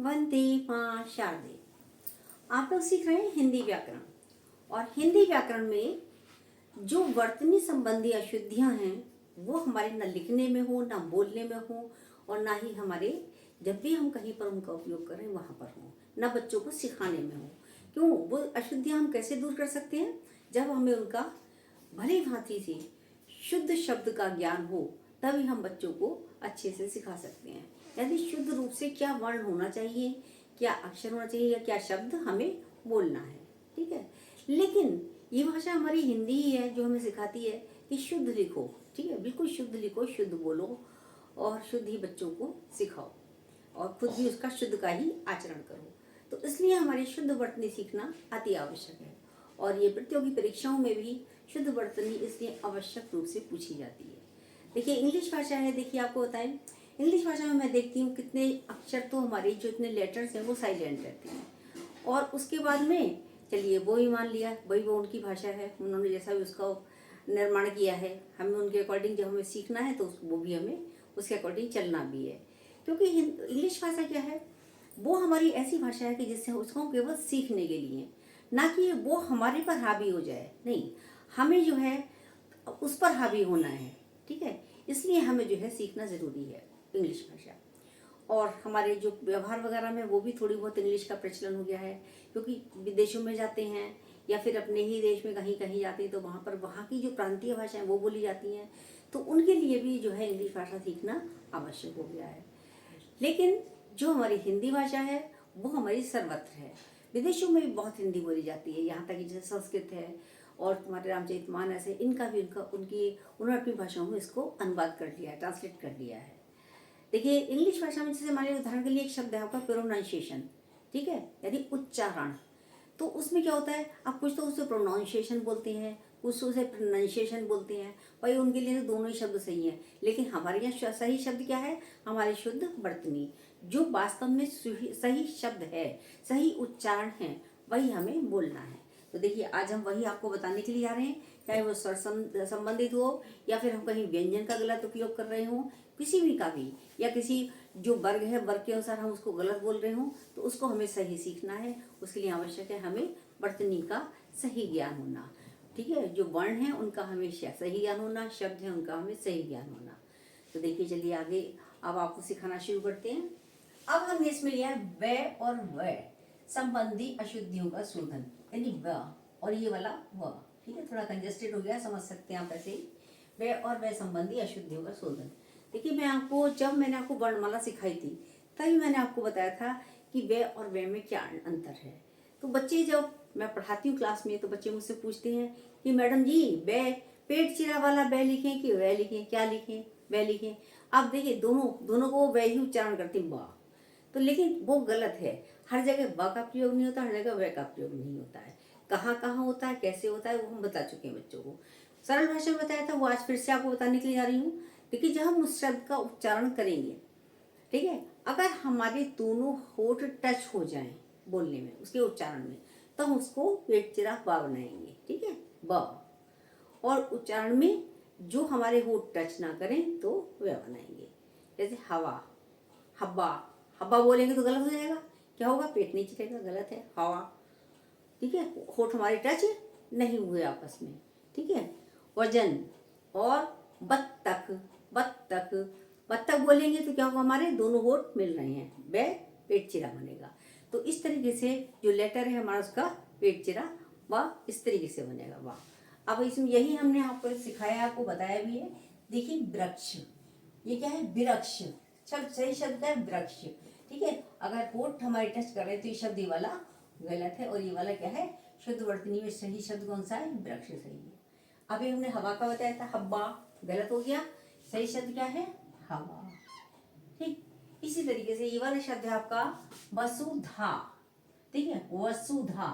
वंदे मां शारदे। आप लोग सीख रहे हैं हिंदी व्याकरण। और हिंदी व्याकरण में जो वर्तनी संबंधी अशुद्धियां हैं वो हमारे न लिखने में हो, ना बोलने में हो, और ना ही हमारे जब भी हम कहीं पर उनका उपयोग करें वहां पर हो, ना बच्चों को सिखाने में हो। क्यों? वो अशुद्धियां हम कैसे दूर कर सकते हैं? जब हमें उनका भली भांति से शुद्ध शब्द का ज्ञान हो, तभी हम बच्चों को अच्छे से सिखा सकते हैं। यदि शुद्ध रूप से क्या वर्ण होना चाहिए, क्या अक्षर होना चाहिए, या क्या शब्द हमें बोलना है, ठीक है। लेकिन ये भाषा हमारी हिंदी ही है जो हमें सिखाती है कि शुद्ध लिखो, ठीक है, बिल्कुल शुद्ध लिखो, शुद्ध बोलो, और शुद्ध ही बच्चों को सिखाओ, और खुद भी उसका शुद्ध का ही आचरण करो। तो इसलिए हमारी शुद्ध वर्तनी सीखना अति आवश्यक है। और ये प्रतियोगी परीक्षाओं में भी शुद्ध वर्तनी इसलिए आवश्यक रूप से पूछी जाती है। देखिए इंग्लिश भाषा है, देखिए आपको बताएं, इंग्लिश भाषा में मैं देखती हूँ कितने अक्षर तो हमारे जो इतने लेटर्स हैं वो साइलेंट रहते हैं। और उसके बाद में चलिए वो ही मान लिया, वही वो उनकी भाषा है, उन्होंने जैसा भी उसका निर्माण किया है, हमें उनके अकॉर्डिंग जब हमें सीखना है तो वो भी हमें उसके अकॉर्डिंग चलना भी है। क्योंकि इंग्लिश भाषा क्या है, वो हमारी ऐसी भाषा है कि जिससे उसको केवल सीखने के लिए, ना कि वो हमारे पर हावी हो जाए, नहीं, हमें जो है उस पर हावी होना है, ठीक है। इसलिए हमें जो है सीखना ज़रूरी है इंग्लिश भाषा। और हमारे जो व्यवहार वगैरह में वो भी थोड़ी बहुत इंग्लिश का प्रचलन हो गया है, क्योंकि विदेशों में जाते हैं या फिर अपने ही देश में कहीं कहीं जाते हैं तो वहाँ पर वहाँ की जो प्रांतीय भाषाएं वो बोली जाती हैं, तो उनके लिए भी जो है इंग्लिश भाषा सीखना आवश्यक हो गया है। लेकिन जो हमारी हिंदी भाषा है वो हमारी सर्वत्र है। विदेशों में भी बहुत हिंदी बोली जाती है, यहाँ तक कि जैसे संस्कृत है और तुम्हारे रामचरितमानस है, इनका भी उन्होंने अपनी भाषाओं में इसको अनुवाद कर लिया है, ट्रांसलेट कर लिया है। देखिए इंग्लिश भाषा में जैसे हमारे उदाहरण के लिए एक शब्द है आपका प्रोनाउंसिएशन, ठीक है, यानी उच्चारण। तो उसमें क्या होता है, आप कुछ तो उसे प्रोनाउंसिएशन बोलते हैं, कुछ उसे प्रोनाउंसिएशन बोलते हैं, भाई उनके लिए तो दोनों ही शब्द सही हैं। लेकिन हमारे यहाँ सही शब्द क्या है, हमारी शुद्ध वर्तनी, जो वास्तव में सही शब्द है, सही उच्चारण है, वही हमें बोलना है। तो देखिए आज हम वही आपको बताने के लिए आ रहे हैं, चाहे वो स्वर संबंधित हो या फिर हम कहीं व्यंजन का गलत उपयोग कर रहे हों, किसी भी का भी, या किसी जो वर्ग है वर्ग के अनुसार हम उसको गलत बोल रहे हों, तो उसको हमें सही सीखना है। उसके लिए आवश्यक है हमें वर्तनी का सही ज्ञान होना, ठीक है। जो वर्ण है उनका हमेशा सही ज्ञान होना, शब्द है उनका हमें सही ज्ञान होना। तो देखिए चलिए आगे अब आपको सिखाना शुरू करते हैं। अब हमने इसमें लिया है व और व संबंधी अशुद्धियों का शोधन, यानी व और ये वाला व, ठीक है, थोड़ा कंजेस्टेड हो गया, समझ सकते हैं आप ऐसे ही। व और व संबंधी अशुद्धियों का शोधन। देखिए जब मैंने आपको वर्णमाला सिखाई थी तभी मैंने आपको बताया था कि व और व में क्या अंतर है। तो बच्चे, जब मैं पढ़ाती हूँ क्लास में, तो बच्चे मुझसे पूछते हैं कि मैडम जी व पेट चिरा वाला व लिखें कि व लिखें, क्या लिखें, व लिखें। आप देखिए दोनों को व ही उच्चारण करते हैं, व। तो लेकिन वो गलत है, हर जगह व का प्रयोग नहीं होता, हर जगह व का प्रयोग नहीं होता है। कहाँ कहाँ होता है, कैसे होता है, वो हम बता चुके हैं बच्चों को, सरल भाषा में बताया था, वो आज फिर से आपको बताने के लिए जा रही हूँ। देखिए जब हम उस शब्द का उच्चारण करेंगे, ठीक है, अगर हमारे दोनों होठ टच हो जाएं बोलने में, उसके उच्चारण में, तो हम उसको पेट चिरा बा बनाएंगे, ठीक है, ब। और उच्चारण में जो हमारे होठ टच ना करें तो वह बनाएंगे। जैसे हवा, हब्बा, हब्बा बोलेंगे तो गलत हो जाएगा, क्या होगा, पेट नहीं चिरेगा, गलत है, हवा, ठीक है, होठ हमारे टच नहीं हुए आपस में, ठीक है। वजन और बत्तख, बत्तख, बत्तख बोलेंगे तो क्या होगा, हमारे दोनों होठ मिल रहे हैं, वे पेट चिरा बनेगा। तो इस तरीके से जो लेटर है हमारा उसका पेट चिरा व इस तरीके से बनेगा वाह। अब इसमें यही हमने आपको सिखाया, आपको बताया भी है। देखिए वृक्ष, ये क्या है, वृक्ष, शब्द सही शब्द क्या है, वृक्ष, ठीक है। अगर होठ हमारे टच कर रहे तो ये शब्द ये वाला गलत है, और ये वाला क्या है, शुद्ध वर्तनी में सही शब्द कौन सा है, वृक्ष सही है। अभी हमने हवा का बताया था, हब्बा गलत हो गया, सही शब्द क्या है, हवा, ठीक। इसी तरीके से ये वाला शब्द है आपका वसुधा, ठीक है, वसुधा,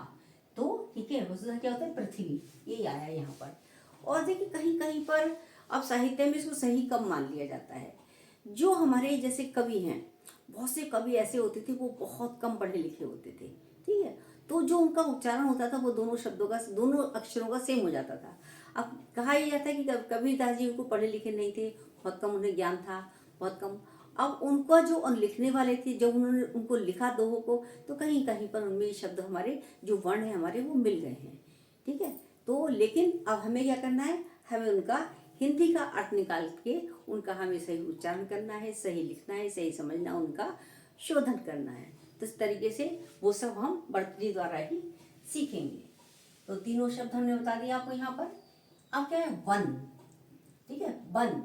तो ठीक है, वसुधा क्या होता है, पृथ्वी, ये आया यहाँ पर। और देखिए कहीं कहीं पर अब साहित्य में इसको सही कम मान लिया जाता है। जो हमारे जैसे कवि हैं, बहुत से कवि ऐसे होते थे वो बहुत कम पढ़े लिखे होते थे, ठीक है, तो जो उनका उच्चारण होता था वो दोनों शब्दों का, दोनों अक्षरों का सेम हो जाता था। अब कहा यह जाता है कि कबीरदास जी उनको पढ़े लिखे नहीं थे, बहुत कम उन्हें ज्ञान था, बहुत कम। अब उनका जो लिखने वाले थे, जब उन्होंने उनको लिखा दोहों को, तो कहीं कहीं पर उनमें ये शब्द हमारे जो वर्ण है हमारे वो मिल गए हैं। ठीक है, तो लेकिन अब हमें क्या करना है, हमें उनका हिंदी का अर्थ निकाल के उनका हमें सही उच्चारण करना है, सही लिखना है, सही समझना, उनका शोधन करना है। तो इस तरीके से वो सब हम वर्तनी द्वारा ही सीखेंगे। तो तीनों शब्द हमने बता दिया आपको यहाँ पर। अब क्या है, वन। ठीक है, वन,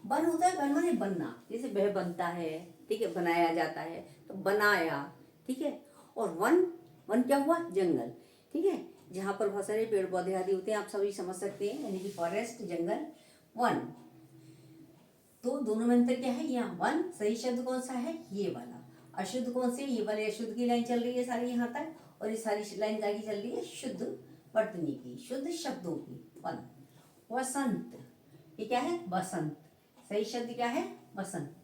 वन होता है, वन माने बनना, जैसे वह बनता है, ठीक है, बनाया जाता है, तो बनाया। ठीक है, और वन, वन क्या हुआ, जंगल। ठीक है, जहाँ पर बहुत सारे पेड़ पौधे आदि होते हैं, आप सभी समझ सकते हैं, यानी कि फॉरेस्ट, जंगल, वन। तो दोनों में अंतर क्या है, यहाँ वन सही शब्द कौन सा है, ये वाला। अशुद्ध कौन से, ये वाले अशुद्ध की लाइन चल रही है सारी यहाँ तक, और ये सारी लाइन आगे चल रही है शुद्ध वर्तनी की, शुद्ध शब्दों की। वन, वसंत, ये क्या है, बसंत। सही शब्द क्या है, बसंत,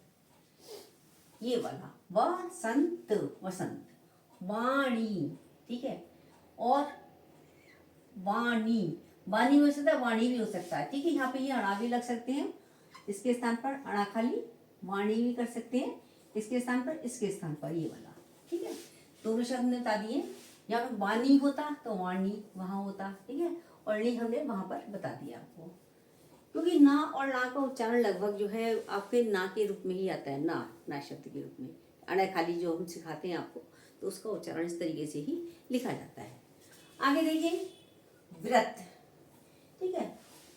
ये वाला, वसंत, वसंत। वाणी, ठीक है, और वाणी, वाणी हो सकता है, वाणी भी हो सकता है। ठीक है, यहाँ पे ये अड़ा भी लग सकते हैं, इसके स्थान पर अड़ा खाली, वाणी भी कर सकते हैं, इसके स्थान पर, इसके स्थान पर ये वाला। ठीक है, दोनों शब्द ने बता दिए। यहाँ पे वाणी होता तो वाणी वहां होता। ठीक है, और नी हमने वहां पर बता दिया आपको, क्योंकि ना और ना का उच्चारण लगभग जो है आपके ना के रूप में ही आता है, ना, ना शब्द के रूप में। अड़ा खाली जो हम सिखाते हैं आपको, तो उसका उच्चारण इस तरीके से ही लिखा जाता है। आगे देखिए, व्रत। ठीक है,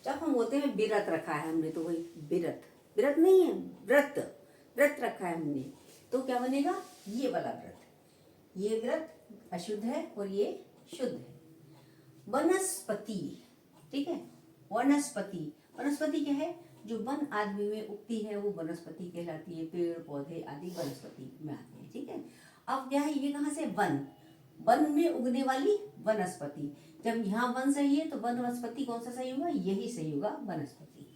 जब हम बोलते हैं विरत रखा है हमने, तो वही विरत, विरत नहीं है, व्रत, व्रत रखा है हमने, तो क्या बनेगा, ये वाला व्रत। ये व्रत अशुद्ध है और ये शुद्ध है। वनस्पति, ठीक है, वनस्पति, वनस्पति क्या है, जो वन आदमी में उगती है वो वनस्पति कहलाती है, पेड़ पौधे आदि वनस्पति में आते हैं। ठीक है, अब क्या है, ये कहाँ से, वन, वन में उगने वाली वनस्पति। जब यहाँ वन सही है तो वनस्पति कौन सा सही होगा, यही सही होगा, वनस्पति।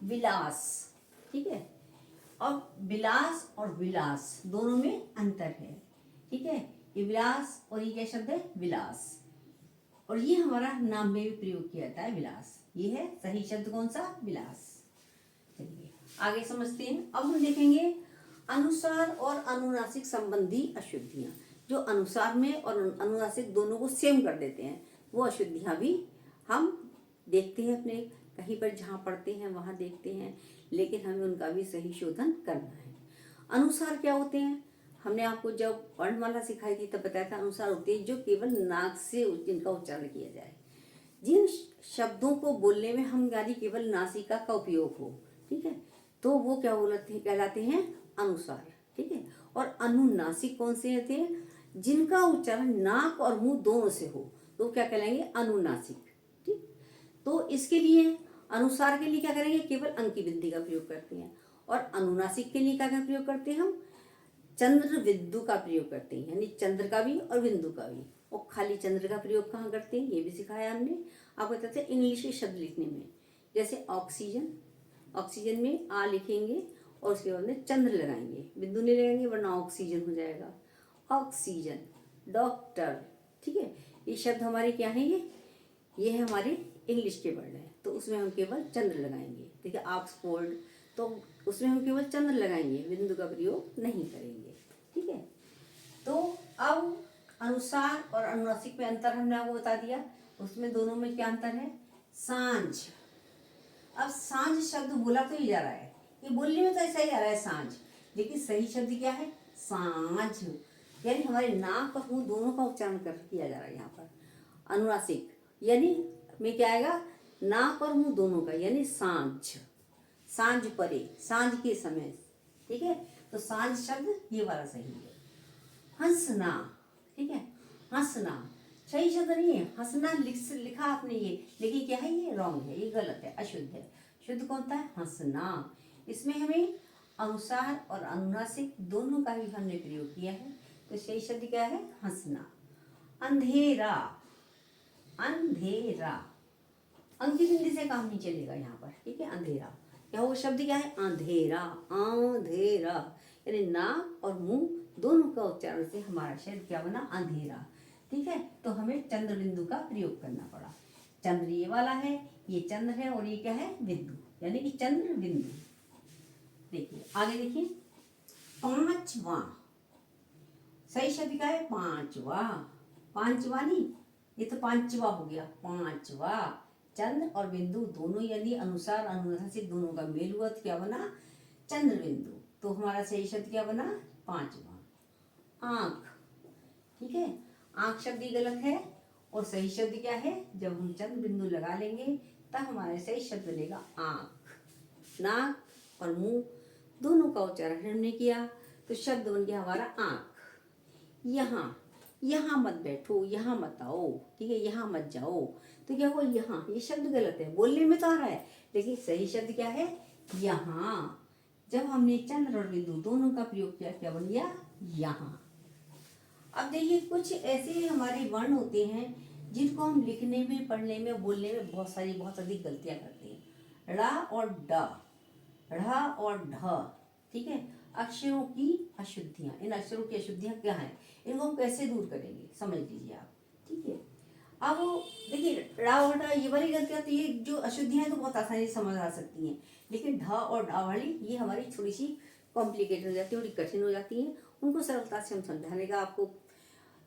विलास, ठीक है, अब विलास और विलास दोनों में अंतर है। ठीक है, ये विलास और ये क्या शब्द है, विलास, और ये हमारा नाम में भी प्रयोग किया जाता है, विलास। ये है सही शब्द कौन सा, विलास। चलिए आगे समझते हैं। अब हम देखेंगे अनुसार और अनुनासिक संबंधी अशुद्धियां। जो अनुसार में और अनुनासिक दोनों को सेम कर देते हैं, वो अशुद्धियां भी हम देखते हैं, अपने कहीं पर जहाँ पढ़ते हैं वहाँ देखते हैं, लेकिन हमें उनका भी सही शोधन करना है। अनुसार क्या होते हैं, हमने आपको जब वर्णमाला सिखाई थी तब बताया था, अनुसार होते हैं जो केवल नाक से जिनका उच्चारण किया जाए, जिन शब्दों को बोलने में हम यानी केवल नासिका का उपयोग हो। ठीक है, तो वो क्या बोलते हैं, कहलाते हैं अनुसार। ठीक है, और अनुनासिक कौन से होते हैं, जिनका उच्चारण नाक और मुंह दोनों से हो, तो क्या कहलाएंगे, अनुनासिक। ठीक, तो इसके लिए अनुसार के लिए क्या करेंगे, केवल अंक की बिंदी का प्रयोग करते हैं, और अनुनासिक के लिए क्या प्रयोग करते हैं, हम चंद्र बिंदु का प्रयोग करते हैं, यानी चंद्र का भी और बिंदु का भी। और खाली चंद्र का प्रयोग कहाँ करते हैं, ये भी सिखाया हमने आपको। बताते हैं इंग्लिश के शब्द लिखने में, जैसे ऑक्सीजन, ऑक्सीजन में आ लिखेंगे और उसके बाद में चंद्र लगाएंगे, बिंदु नहीं लगाएंगे वरना ऑक्सीजन हो जाएगा, ऑक्सीजन। डॉक्टर, ठीक है, ये शब्द हमारे क्या हैं, ये है हमारे इंग्लिश के वर्ड हैं, तो उसमें हम केवल चंद्र लगाएंगे। ठीक है, ऑक्सफोर्ड, तो उसमें हम केवल चंद्र लगाएंगे, बिंदु का प्रयोग नहीं करेंगे। ठीक है, तो अब अनुसार और अनुनासिक में अंतर हमने आपको बता दिया, उसमें दोनों में क्या अंतर है, सांझ। अब सांझ शब्द बोला तो ही जा रहा है, ये बोलने में तो ऐसा ही आ रहा है सांझ, लेकिन सही शब्द क्या है, सांझ, यानी हमारे नाक और मुंह दोनों का उच्चारण कर किया जा रहा है यहाँ पर। अनुनासिक यानी में क्या आएगा, नाक और मुंह दोनों का, यानी सांझ, सांझ परे, सांझ के समय। ठीक है, तो सांझ शब्द ये वाला सही है। हंसना, ठीक है, हंसना सही शब्द नहीं है, हंसना लिखा आपने ये, लेकिन क्या है, ये रॉन्ग है, ये गलत है, अशुद्ध है। शुद्ध कौन था है, हंसना। इसमें हमें अनुसार और अनुनासिक दोनों का भी हमने प्रयोग किया है, तो सही शब्द क्या है, हंसना। अंधेरा, अंधेरा, अंकी बिंदी से काम नहीं चलेगा यहाँ पर। ठीक है, अंधेरा, क्या वो शब्द क्या है, अंधेरा, अंधेरा, यानी नाक और मुंह दोनों का उच्चारण से हमारा शब्द क्या बना, अंधेरा। ठीक है, तो हमें चंद्र बिंदु का प्रयोग करना पड़ा। चंद्र ये वाला है, ये चंद्र है, और ये क्या है, बिंदु, यानी कि चंद्र बिंदु। देखिए आगे देखिए, पांचवा, सही शब्द क्या है? पांचवा। पांचवा नहीं, ये तो पांचवा हो गया, पांचवा। चंद्र और बिंदु दोनों यदि अनुसार अनुनासिक दोनों का मेल हुआ तो क्या बना? चंद्र बिंदु। तो हमारा सही शब्द क्या बना? पांचवा। आंख, ठीक है, आंख शब्द ही गलत है और सही शब्द क्या है? जब हम चंद्र बिंदु लगा लेंगे तब हमारा सही शब्द बनेगा आंख। नाक और मुंह दोनों का उच्चारण हमने किया तो शब्द बन गया हमारा आंख। यहाँ, यहाँ मत बैठो, यहाँ मत आओ, ठीक है, यहाँ मत जाओ, तो क्या हुआ? यहाँ, ये शब्द गलत है, बोलने में तो आ रहा है लेकिन सही शब्द क्या है? यहाँ। जब हमने चंद्र और बिंदु दोनों का प्रयोग किया क्या बन गया? यहाँ। अब देखिए कुछ ऐसे हमारे वर्ण होते हैं जिनको हम लिखने में, पढ़ने में, बोलने में बहुत अधिक गलतियां करते हैं। ड़ और ड, ढ़ और ढ, ठीक है, अक्षरों की अशुद्धियां। इन अक्षरों की अशुद्धियां क्या हैं? इनको हम कैसे दूर करेंगे समझ लीजिए आप, ठीक है। अब देखिए ड़ और ढ ये वाली गलतियां, तो ये जो अशुद्धियां तो बहुत आसानी से समझ आ सकती हैं, लेकिन ढ और ढ वाली ये हमारी थोड़ी सी कॉम्प्लिकेटेड हो जाती है, थोड़ी कठिन हो जाती हैं। उनको सरलता से हम समझाने का आपको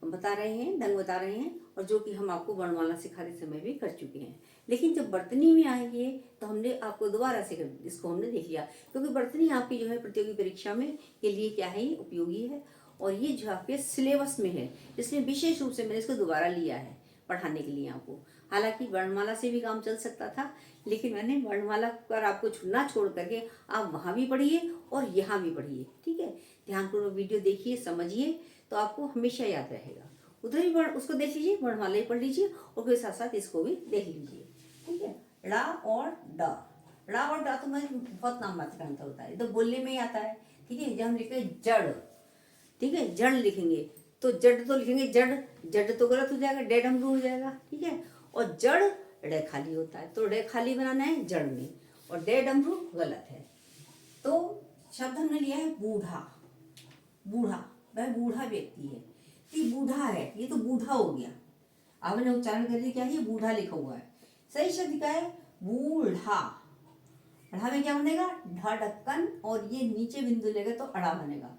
बता रहे हैं, ढंग बता रहे हैं, और जो कि हम आपको वर्णमाला सिखाते समय भी कर चुके हैं। लेकिन जब वर्तनी में आएंगे तो हमने आपको दोबारा से इसको हमने देख लिया, क्योंकि वर्तनी आपकी जो है प्रतियोगी परीक्षा में के लिए क्या है? ये उपयोगी है और ये जो आपके सिलेबस में है, इसलिए विशेष रूप से मैंने इसको दोबारा लिया है पढ़ाने के लिए आपको। हालांकि वर्णमाला से भी काम चल सकता था, लेकिन मैंने वर्णमाला पर आपको ना छोड़ करके आप वहाँ भी पढ़िए और यहाँ भी पढ़िए, ठीक है। ध्यानपूर्वक वीडियो देखिए, समझिए, तो आपको हमेशा याद रहेगा। उधर भी उसको देख लीजिए, वर्णमाला ही पढ़ लीजिए और फिर साथ साथ इसको भी देख लीजिए, ठीक है। ड़ा और ड, ड़ा और ड तो मैं बहुत नाम मात्र का अंतर होता है, तो बोलने में ही आता है, ठीक है। जब हम लिखेंगे जड़, ठीक है, जड़ लिखेंगे तो जड़ तो लिखेंगे जड़, जड़ तो गलत हो जाएगा, डेड हम हो जाएगा, ठीक है। और जड़ ड़ खाली होता है, तो ड़ खाली बनाना है जड़ में, और डेड अमरू गलत है। तो शब्द हमने लिया है बूढ़ा। बूढ़ा, वह बूढ़ा व्यक्ति है, ये बूढ़ा है, ये तो बूढ़ा हो गया। आपने उच्चारण कर दिया, क्या है? ये बूढ़ा लिखा हुआ है। सही शब्द क्या है? बूढ़ा। अढ़ा में क्या बनेगा? ढ ढक्कन, और ये नीचे बिंदु लेगा तो अड़ा बनेगा।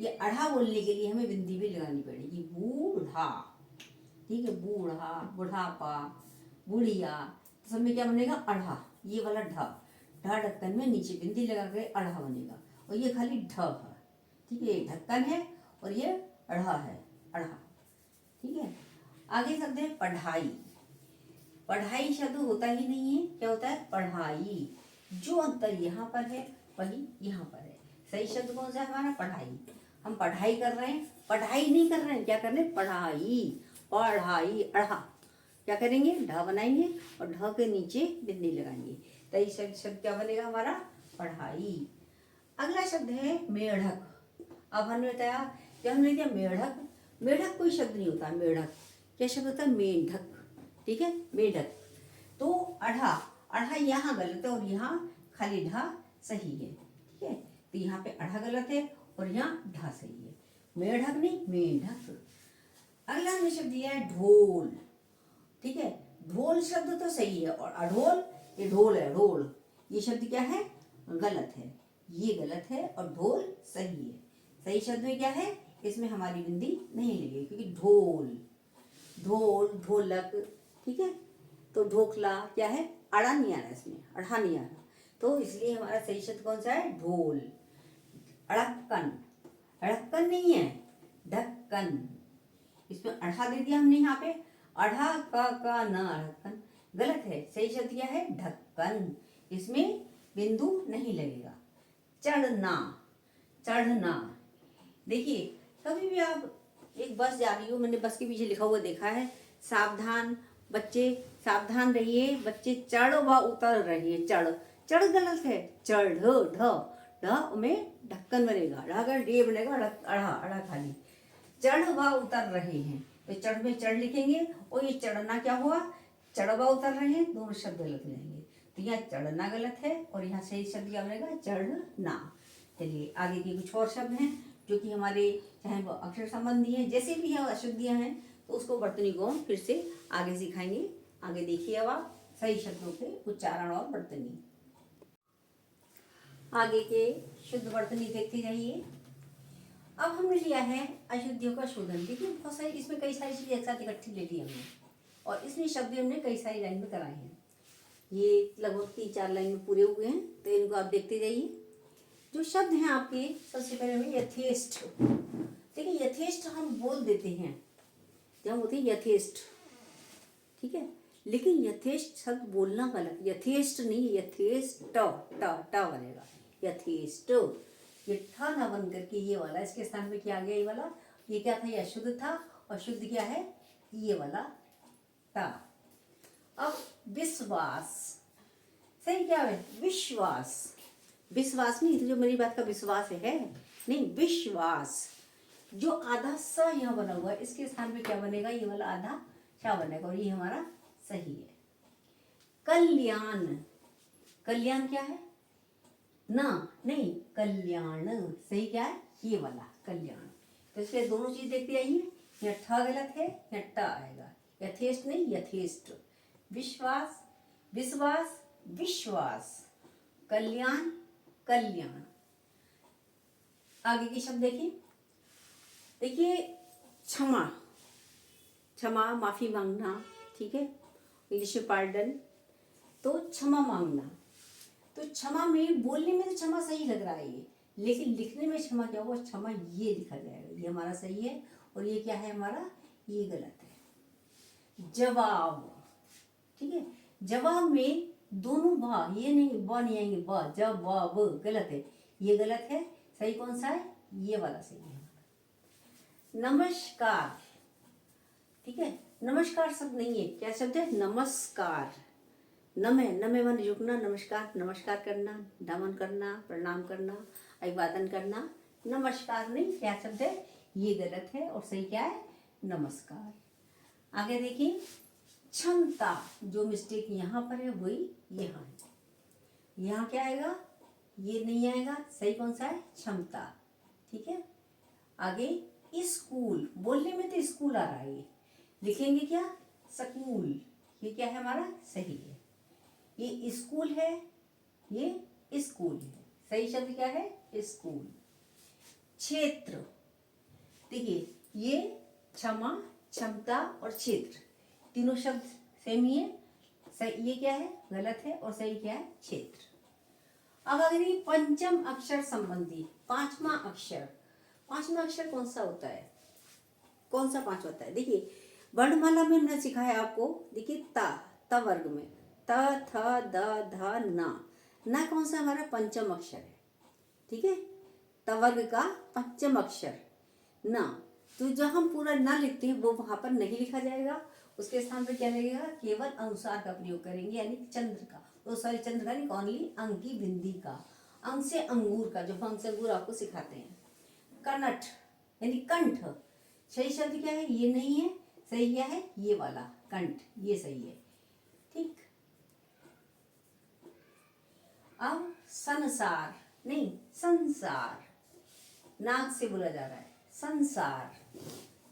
ये अढ़ा बोलने के लिए हमें बिंदी भी लगानी पड़ेगी, बूढ़ा, ठीक है। बूढ़ा, बुढ़ापा, बुढ़िया, तो सब में क्या बनेगा? अढ़ा। ये वाला ढ, ढ ढक्कन में नीचे बिंदी लगा के अढ़ा बनेगा, और ये खाली ढ है, ठीक है। ढक्कन है और ये अढ़ा है, अढ़ा, ठीक है। आगे शब्द है पढ़ाई। पढ़ाई शब्द होता ही नहीं है, क्या होता है? पढ़ाई। जो अंतर यहाँ पर है वही यहाँ पर है। सही शब्द कौन सा है हमारा? पढ़ाई। हम पढ़ाई कर रहे हैं, पढ़ाई नहीं कर रहे हैं, क्या कर रहे हैं? पढ़ाई। पढ़ाई, अढ़ा क्या करेंगे? ढ बनाएंगे और ढ के नीचे बिंदी लगाएंगे, तो ये शब्द क्या बनेगा हमारा? पढ़ाई। अगला शब्द है मेढक। अब हमने बताया, क्या हमने दिया? मेढक। मेढक कोई शब्द नहीं होता, मेढक क्या शब्द होता है? मेढक, ठीक है, मेढक। तो अढ़ा, अढ़ा यहाँ गलत है और यहाँ खाली ढा सही है, ठीक है। तो यहाँ पे अढ़ा गलत है और यहाँ ढा सही है, मेढक नहीं मेढक। अगला हमने शब्द दिया है ढोल, ठीक है। ढोल शब्द तो सही है, और अढोल, ये ढोल है, ढोल, ये शब्द क्या है? गलत है, ये गलत है और ढोल सही है। सही शब्द में क्या है? इसमें हमारी बिंदी नहीं लगेगी, क्योंकि ढोल, ढोल, ढोलक, ठीक है। तो ढोकला क्या है? अड़ा नहीं आ रहा, इसमें अढ़ा नहीं आ रहा, तो इसलिए हमारा सही शब्द कौन सा है? ढोल। अड़क्कन, अड़क्कन नहीं है, ढक्कन, इसमें अढ़ा दे दिया हमने यहाँ पे, अढ़ा का न अड़क्कन, गलत है। सही शब्द क्या है? ढक्कन, इसमें बिंदु नहीं लगेगा। चढ़ना, चढ़ना, देखिए कभी भी आप एक बस जा रही हो, मैंने बस के पीछे लिखा हुआ देखा है, सावधान बच्चे, सावधान रहिए बच्चे चढ़ व उतर रहे। चढ़, चढ़ गलत है, चढ़, ढ, ढ में ढक्कन बनेगा, ढ का डे बनेगा, अढ़ा, अढ़ा खाली। चढ़ व उतर रहे हैं, तो चढ़ में चढ़ लिखेंगे, और ये चढ़ना क्या हुआ? चढ़ व उतर रहे हैं, दोनों शब्द गलत हो जाएंगे। तो यहाँ चढ़ना गलत है और यहाँ सही शब्द क्या बनेगा? चढ़ना। चलिए आगे के कुछ और शब्द हैं जो कि हमारे चाहे वो अक्षर संबंधी हैं, जैसे भी यहाँ अशुद्धियाँ हैं, तो उसको वर्तनी को हम फिर से आगे सिखाएंगे। आगे देखिए अब आप सही शब्दों के उच्चारण और वर्तनी। आगे के शुद्ध वर्तनी देखते जाइए। अब हमने लिया है अशुद्धियों का शोधन। देखिए बहुत सारी इसमें कई सारी चीजें एक साथ इकट्ठी ले ली हमने, और इसमें शब्द हमने कई सारी लाइन में कराए हैं। ये लगभग 3-4 लाइन में पूरे हुए हैं, तो इनको आप देखते जाइए। जो शब्द हैं आपके, सबसे पहले हमें यथेष्ट। देखिए यथेष्ट हम बोल देते हैं जब हम होते हैं यथेष्ट, ठीक है, लेकिन यथेष्ट शब्द बोलना गलत, यथेष्ट नहीं, यथेष्ट ट बनेगा, यथेष्ट। ये ठा ना बन करके ये वाला इसके स्थान पे क्या आ गया, ये वाला, ये क्या था, ये अशुद्ध था, और शुद्ध क्या है, ये वाला टा। अब विश्वास, सही क्या है, विश्वास, विश्वास नहीं, तो जो मेरी बात का विश्वास है नहीं, विश्वास। जो आधा स यहाँ बना हुआ है, इसके स्थान पे क्या बनेगा, ये वाला आधा शा बनेगा, और ये हमारा सही है। कल्याण, कल्याण क्या है, ना नहीं, कल्याण, सही क्या है, ये वाला कल्याण। तो इसलिए दोनों चीज देखते आइए, यहाँ ठ गलत है, यहाँ ट आएगा, यथेष्ट नहीं, यथेष्ट। विश्वास, विश्वास, विश्वास, कल्याण, कल्याण। आगे के शब्द देखिए, देखिए क्षमा, क्षमा माफी मांगना, ठीक है, इंग्लिश में पार्डन, तो क्षमा मांगना। तो क्षमा में बोलने में तो क्षमा सही लग रहा है ये, लेकिन लिखने में क्षमा क्या होगा, क्षमा ये लिखा जाएगा, ये हमारा सही है, और ये क्या है हमारा, ये गलत है। जवाब, ठीक है, जवाब में दोनों बा, ये नहीं, बा नहीं आएंगे, बा, जवाब गलत है, ये गलत है, सही कौन सा है, ये वाला सही है। नमस्कार, ठीक है, नमस्कार शब्द नहीं है, क्या शब्द है, नमस्कार। नमे, नमे मन झुकना, नमस्कार, नमस्कार करना, नमन करना, प्रणाम करना, अभिवादन करना, नमस्कार नहीं, क्या शब्द है, ये गलत है, और सही क्या है, नमस्कार। आगे देखिए, क्षमता, जो मिस्टेक यहाँ पर है वही यहाँ है, यहाँ क्या आएगा, ये नहीं आएगा, सही कौन सा है, क्षमता, ठीक है। आगे स्कूल, बोलने में तो स्कूल आ रहा है, लिखेंगे क्या, स्कूल, ये क्या है हमारा, सही है, ये स्कूल है, ये स्कूल है, सही शब्द क्या है, स्कूल। क्षेत्र, देखिए ये क्षमा, क्षमता और क्षेत्र, तीनों शब्द सेम ही है, सही, ये क्या है, गलत है, और सही क्या है, क्षेत्र। अब अगर ये पंचम अक्षर संबंधी, पांचवा अक्षर, पांचवा अक्षर कौन सा होता है, कौन सा पांच होता है, देखिए वर्णमाला में हमने सिखाया आपको, देखिए ता वर्ग में त थ द ध ना कौन सा हमारा पंचम अक्षर है, ठीक है, त वर्ग का पंचम अक्षर ना, तो जब हम पूरा ना लिखते हैं वो वहां पर नहीं लिखा जाएगा, उसके स्थान पर क्या लगेगा, केवल अनुसार का प्रयोग करेंगे, यानी चंद्र का, तो सॉरी चंद्र का नहीं, ओनली अंग की बिंदी का, अंग से अंगूर का, जो अंग से अंगूर आपको सिखाते हैं। कनठ यानी कंठ, सही शब्द क्या है, ये नहीं है, सही क्या है, ये वाला कंठ, ये सही है, ठीक। अब संसार नहीं, संसार, नाक से बोला जा रहा है, संसार,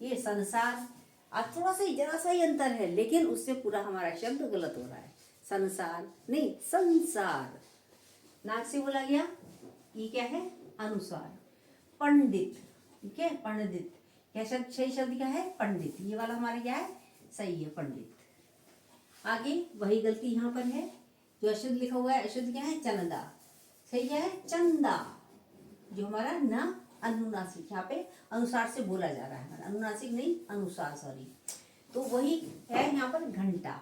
ये संसार, आज थोड़ा सा जरा सा ही अंतर है, लेकिन उससे पूरा हमारा शब्द गलत हो रहा है, संसार नहीं, संसार, नाक से बोला गया, ये क्या है, अनुसार। पंडित, ठीक है, पंडित, क्या शब्द, सही शब्द क्या है, पंडित, ये वाला हमारा क्या है, सही है, पंडित। आगे वही गलती यहाँ पर है, जो अशुद्ध लिखा हुआ है, अशुद्ध क्या है, चंदा, सही क्या है, चंदा, जो हमारा ना अनुनासिक, यहाँ पे अनुसार से बोला जा रहा है हमारा, अनुनासिक नहीं, अनुसार, सॉरी, तो वही है यहाँ पर घंटा,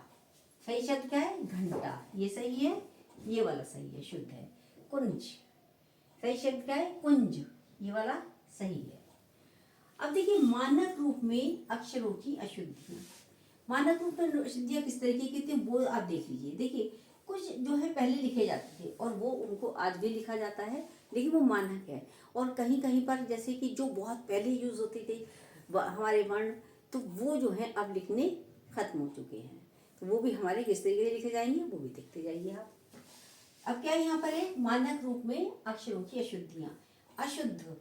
सही शब्द क्या है, घंटा, ये सही है, ये वाला सही है, शुद्ध है। कुंज, सही शब्द क्या है, कुंज, ये वाला सही है। अब देखिए मानक रूप में अक्षरों की अशुद्धियां, मानक रूप में अशुद्धियां किस तरीके की थी वो आप देख लीजिए। देखिए कुछ जो है पहले लिखे जाते थे और वो उनको आज भी लिखा जाता है, लेकिन वो मानक है, और कहीं कहीं पर जैसे कि जो बहुत पहले यूज होते थे हमारे वर्ण, तो वो जो है अब लिखने खत्म हो चुके हैं, तो वो भी हमारे किस तरीके से लिखे जाएंगे वो भी देखते जाइए आप। अब क्या यहाँ पर है, मानक रूप में अक्षरों की अशुद्धियां, अशुद्ध,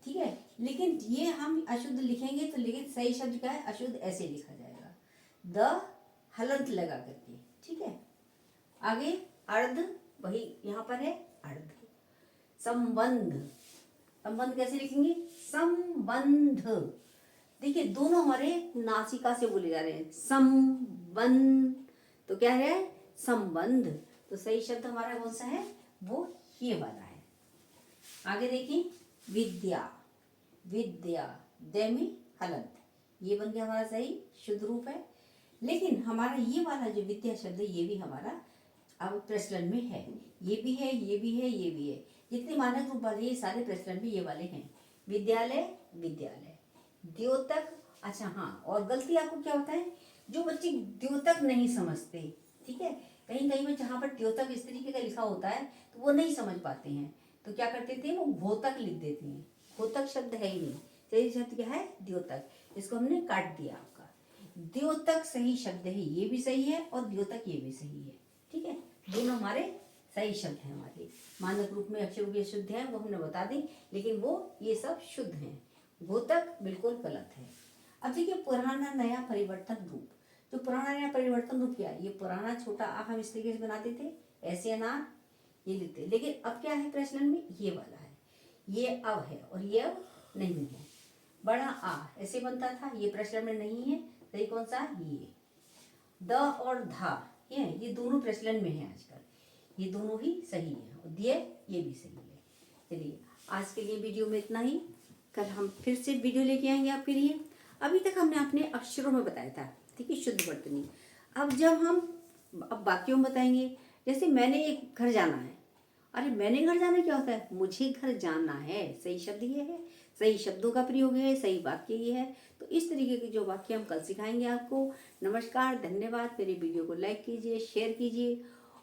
ठीक है, लेकिन ये हम अशुद्ध लिखेंगे तो, लेकिन सही शब्द क्या है, अशुद्ध ऐसे लिखा जाएगा, द हलंत लगा करके, ठीक है। आगे अर्ध, वही यहाँ पर है अर्ध। संबंध, संबंध कैसे लिखेंगे, संबंध। देखिए दोनों हमारे नासिका से बोले जा रहे हैं, संबंध, तो क्या है, संबंध। तो सही शब्द हमारा कौन सा है, वो ये वाला है। आगे देखिए, विद्या, विद्या, दे में हलंत, ये बन गया हमारा सही शुद्ध रूप है। लेकिन हमारा ये वाला जो विद्या शब्द है, ये भी हमारा अब प्रचलन में है, ये भी है, ये भी है, ये भी है। जितने मानक रूप वाले ये सारे प्रचलन में ये वाले हैं। विद्यालय, विद्यालय, द्योतक। अच्छा हाँ, और गलती आपको क्या होता है, जो बच्चे द्योतक नहीं समझते, ठीक है, कहीं कहीं में जहाँ पर द्योतक इस तरीके का लिखा होता है तो वो नहीं समझ पाते हैं, तो क्या करते थे, वो घोतक लिख देते हैं। घोतक शब्द है ही नहीं, सही शब्द क्या है, द्योतक। इसको हमने काट दिया आपका। द्योतक सही शब्द है, ये भी सही है, और द्योतक ये भी सही है, ठीक है, दोनों हमारे सही शब्द हैं। हमारे मानक रूप में अक्षरों के शुद्ध हैं वो हमने बता दी, लेकिन वो ये सब शुद्ध हैं। घोतक बिल्कुल गलत है। अब देखिए, पुराना नया परिवर्तन रूप। जो पुराना नया परिवर्तन रूप क्या है, ये पुराना छोटा आ हम इस तरीके से बनाते थे, ऐसे अनार ये लिखते, लेकिन अब क्या है प्रचलन में, ये वाला है, ये अब है और ये अब नहीं है। बड़ा आ ऐसे बनता था, ये प्रचलन में नहीं है। सही कौन सा, ये द और धा, ये दोनों प्रचलन में है आजकल, ये दोनों ही सही है, और दिए ये भी सही है। चलिए आज के लिए वीडियो में इतना ही, कल हम फिर से वीडियो लेके आएंगे आपके लिए। अभी तक हमने अपने अक्षरों में बताया था, ठीक है, शुद्ध वर्तनी। अब जब हम अब वाक्यों में बताएंगे, जैसे मैंने एक घर जाना है, अरे मैंने घर जाना क्या होता है, मुझे घर जाना है, सही शब्द ये है, सही शब्दों का प्रयोग है, सही वाक्य ये है। तो इस तरीके के जो वाक्य हम कल सिखाएंगे आपको। नमस्कार, धन्यवाद। मेरे वीडियो को लाइक कीजिए, शेयर कीजिए,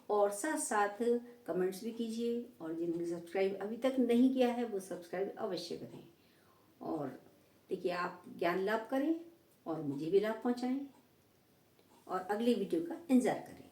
और साथ साथ कमेंट्स भी कीजिए, और जिन्होंने सब्सक्राइब अभी तक नहीं किया है वो सब्सक्राइब अवश्य करें। और देखिए, आप ज्ञान लाभ करें और मुझे भी लाभ पहुंचाएं, और अगली वीडियो का इंतजार करें।